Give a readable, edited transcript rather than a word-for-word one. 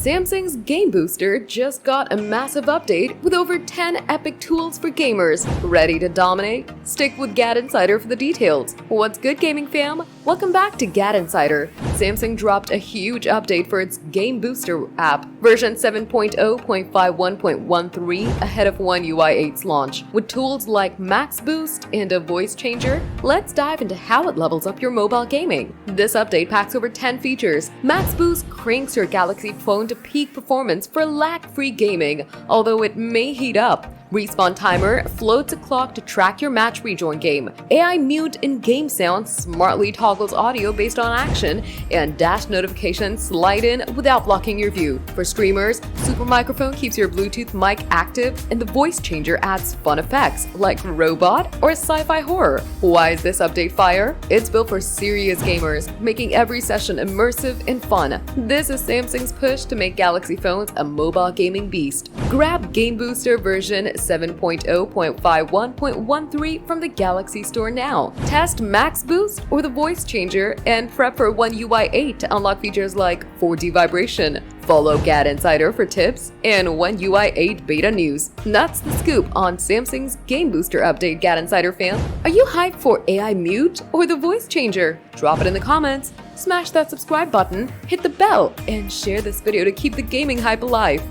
Samsung's Game Booster just got a massive update with over 10 epic tools for gamers. Ready to dominate? Stick with GadInsider for the details. What's good, gaming fam? Welcome back to GadInsider. Samsung dropped a huge update for its Game Booster app, version 7.0.51.13 ahead of One UI 8's launch. With tools like Max Boost and a voice changer, let's dive into how it levels up your mobile gaming. This update packs over 10 features. Max Boost cranks your Galaxy phone to peak performance for lag-free gaming, although it may heat up. Respawn Timer floats a clock to track your match rejoin game. AI Mute in-game sound smartly toggles audio based on action, and dash notifications slide in without blocking your view. For streamers, Super Microphone keeps your Bluetooth mic active, and the voice changer adds fun effects like robot or sci-fi horror. Why is this update fire? It's built for serious gamers, making every session immersive and fun. This is Samsung's push to make Galaxy phones a mobile gaming beast. Grab Game Booster version 7.0.51.13 from the Galaxy Store now. Test Max Boost or the voice changer and prep for One UI 8 to unlock features like 4D vibration. Follow GadInsider for tips and One UI 8 beta news. That's the scoop on Samsung's Game Booster update, GadInsider fan. Are you hyped for AI Mute or the voice changer? Drop it in the comments, smash that subscribe button, hit the bell, and share this video to keep the gaming hype alive.